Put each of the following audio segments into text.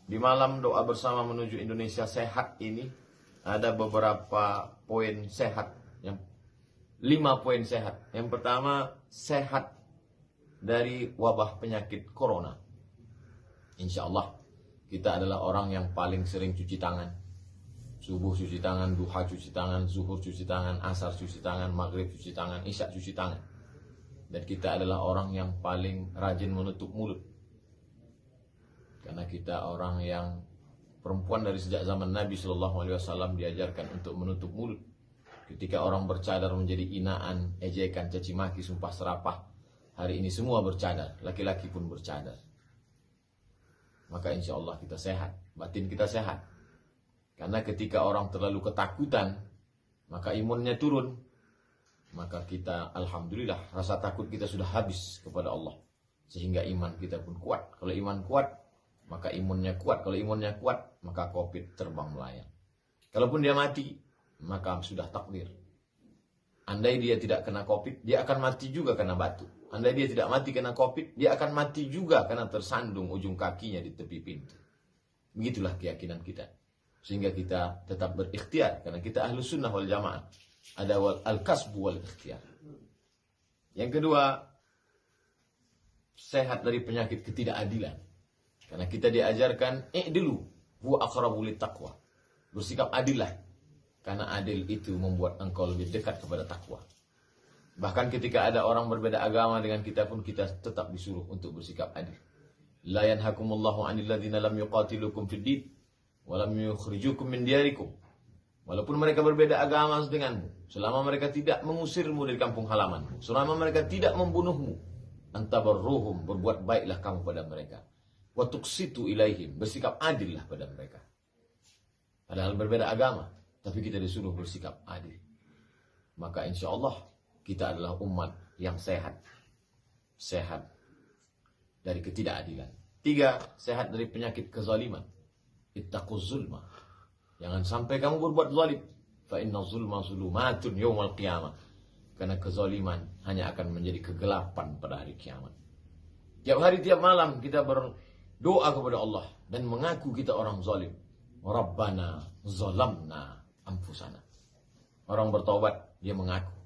Di malam doa bersama menuju Indonesia sehat ini ada beberapa poin sehat, yang 5 poin sehat. Yang pertama, sehat dari wabah penyakit corona. Insya Allah kita adalah orang yang paling sering cuci tangan. Subuh cuci tangan, duha cuci tangan, zuhur cuci tangan, asar cuci tangan, maghrib cuci tangan, isya cuci tangan. Dan kita adalah orang yang paling rajin menutup mulut. Karena kita orang yang perempuan dari sejak zaman Nabi SAW diajarkan untuk menutup mulut. Ketika orang bercadar menjadi inaan, ejekan, caci maki, sumpah serapah. Hari ini semua bercadar, laki-laki pun bercadar. Maka insya Allah kita sehat, batin kita sehat. Karena ketika orang terlalu ketakutan, maka imunnya turun. Maka kita, alhamdulillah, rasa takut kita sudah habis kepada Allah. Sehingga iman kita pun kuat. Kalau iman kuat, maka imunnya kuat. Kalau imunnya kuat, maka COVID terbang melayang. Kalaupun dia mati, maka sudah takdir. Andai dia tidak kena COVID, dia akan mati juga karena batuk. Andai dia tidak mati kena COVID, dia akan mati juga karena tersandung ujung kakinya di tepi pintu. Begitulah keyakinan kita. Sehingga kita tetap berikhtiar. Karena kita ahlu sunnah wal jamaah. Ada al-kasbu wal ikhtiar. Yang kedua, sehat dari penyakit ketidakadilan. Karena kita diajarkan i'dilu huwa aqrabu littaqwa. Bersikap adillah. Karena adil itu membuat engkau lebih dekat kepada takwa. Bahkan ketika ada orang berbeda agama dengan kita pun kita tetap disuruh untuk bersikap adil. La yanhakumullahu 'anil ladzina lam yuqatilukum fid din wa lam yukhrijukum min diyarikum. Walaupun mereka berbeda agama denganmu, selama mereka tidak mengusirmu dari kampung halamanmu, selama mereka tidak membunuhmu, antabarruhum, berbuat baiklah kamu pada mereka. Wa tuqsitu ilaihim, bersikap adillah pada mereka. Padahal berbeda agama, tapi kita disuruh bersikap adil. Maka insya Allah kita adalah umat yang sehat. Sehat dari ketidakadilan. 3, sehat dari penyakit kezaliman. Ittaquz zulma. Jangan sampai kamu berbuat zalim. Fa inna zulma zulumatun yaumal qiyamah. Karena kezaliman hanya akan menjadi kegelapan pada hari kiamat. Tiap hari, tiap malam kita berdoa kepada Allah dan mengaku kita orang zalim. Rabbana zalamna anfusana. Orang bertobat, dia mengaku.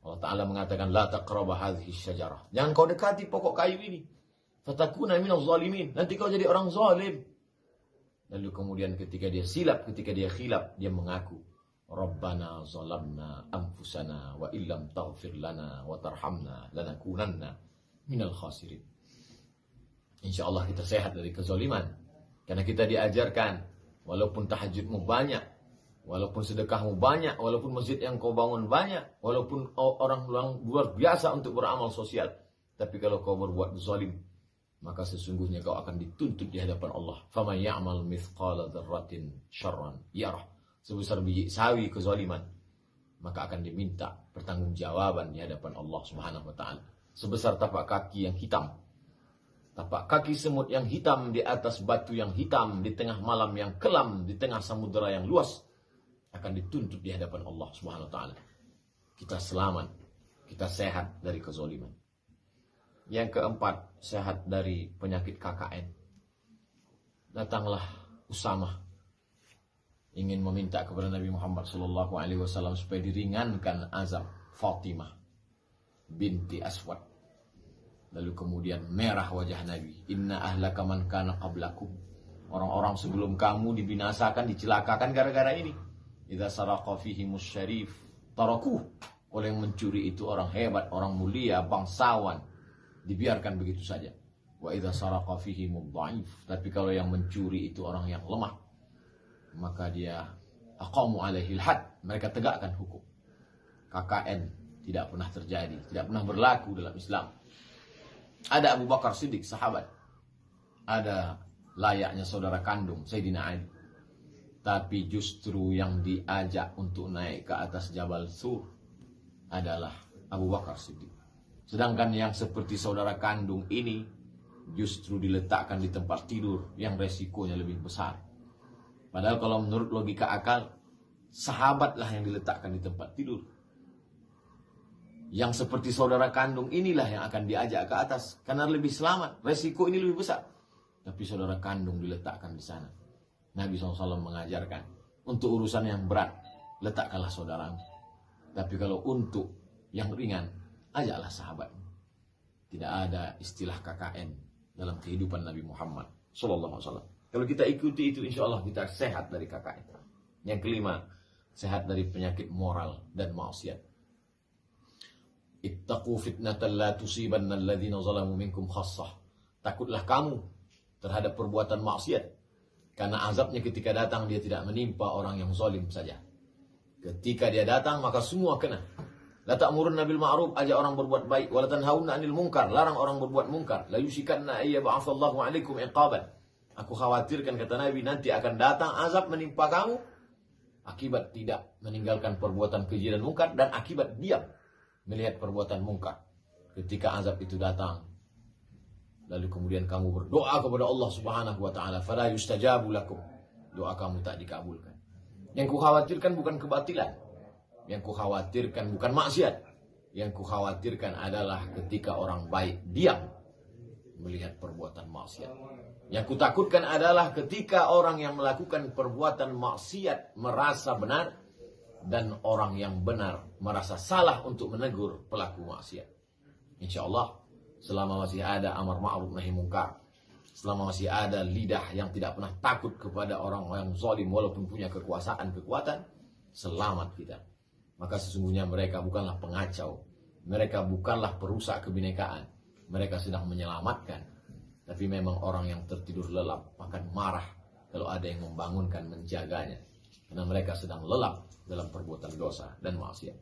Allah Ta'ala mengatakan, la taqraba hadhihi syajarah. Jangan kau dekati pokok kayu ini. Fatakuna minaz zalimin. Nanti kau jadi orang zalim. Lalu kemudian ketika dia silap, ketika dia khilaf, dia mengaku, Rabbana zalamna anfusana wa illam taghfir lana wa tarhamna lanakunanna minal khasirin. Insya Allah kita sehat dari kezaliman. Karena kita diajarkan, walaupun tahajudmu banyak, walaupun sedekahmu banyak, walaupun masjid yang kau bangun banyak, walaupun orang luar biasa untuk beramal sosial, tapi kalau kau berbuat zalim, maka sesungguhnya kau akan dituntut di hadapan Allah. Faman ya'mal mithqala dzarratin syarran yarah. Sebesar biji sawi kezaliman, maka akan diminta pertanggungjawaban di hadapan Allah Subhanahu wa taala. Sebesar tapak kaki yang hitam. Tapak kaki semut yang hitam di atas batu yang hitam, di tengah malam yang kelam, di tengah samudera yang luas, akan dituntut di hadapan Allah Subhanahu wa taala. Kita selamat, kita sehat dari kezaliman. Yang keempat, sehat dari penyakit KKN. Datanglah Usamah ingin meminta kepada Nabi Muhammad SAW supaya diringankan azab Fatimah binti Aswad. Lalu kemudian merah wajah Nabi. Inna ahlaka man kana qablakum. Orang-orang sebelum kamu dibinasakan, dicelakakan gara-gara ini. Idza saraqa fihimus syarif tarakuh. Oleh yang mencuri itu orang hebat, orang mulia, bangsawan, dibiarkan begitu saja. Wa idza saraqa fihimud dhaif. Tapi kalau yang mencuri itu orang yang lemah, maka dia aqamu alaihil had, mereka tegakkan hukum. KKN tidak pernah terjadi, tidak pernah berlaku dalam Islam. Ada Abu Bakar Siddiq, sahabat. Ada layaknya saudara kandung Sayyidina Ali. Tapi justru yang diajak untuk naik ke atas Jabal Sur adalah Abu Bakar Siddiq. Sedangkan yang seperti saudara kandung ini justru diletakkan di tempat tidur yang resikonya lebih besar. Padahal kalau menurut logika akal, sahabatlah yang diletakkan di tempat tidur. Yang seperti saudara kandung inilah yang akan diajak ke atas karena lebih selamat, resiko ini lebih besar. tapi saudara kandung diletakkan di sana. Nabi SAW mengajarkan, untuk urusan yang berat, letakkanlah saudaramu. Tapi kalau untuk yang ringan, ajaklah sahabat. Tidak ada istilah KKN dalam kehidupan Nabi Muhammad SAW. Kalau kita ikuti itu, insya Allah kita sehat dari KKN. Yang kelima, sehat dari penyakit moral dan maksiat. Ittaqu fitnatan la tusibanna alladhina zalamu minkum khassah. Takutlah kamu terhadap perbuatan maksiat, karena azabnya ketika datang dia tidak menimpa orang yang zalim saja. Ketika dia datang maka semua kena. La ta'murunna bil ma'ruf, ajak orang berbuat baik, wa la tanhauna 'anil munkar, larang orang berbuat munkar. La yusikanna ayya ba'athallahu 'alaikum iqaban. Aku khawatirkan, kata Nabi, nanti akan datang azab menimpa kamu akibat tidak meninggalkan perbuatan keji dan mungkar, dan akibat diam melihat perbuatan mungkar. Ketika azab itu datang, lalu kemudian kamu berdoa kepada Allah Subhanahu wa taala, fala yustajabu lakum. Doa kamu tak dikabulkan. Yang kukhawatirkan bukan kebatilan. Yang kukhawatirkan bukan maksiat. Yang kukhawatirkan adalah ketika orang baik diam melihat perbuatan maksiat. Yang kutakutkan adalah ketika orang yang melakukan perbuatan maksiat merasa benar, dan orang yang benar merasa salah untuk menegur pelaku maksiat. Insya Allah, selama masih ada amar ma'ruf nahi mungkar, selama masih ada lidah yang tidak pernah takut kepada orang yang zalim walaupun punya kekuatan, selamat kita. Maka sesungguhnya mereka bukanlah pengacau, mereka bukanlah perusak kebinekaan, mereka sedang menyelamatkan. Tapi memang orang yang tertidur lelap akan marah kalau ada yang membangunkan, menjaganya, karena mereka sedang lelap dalam perbuatan dosa dan maksiat.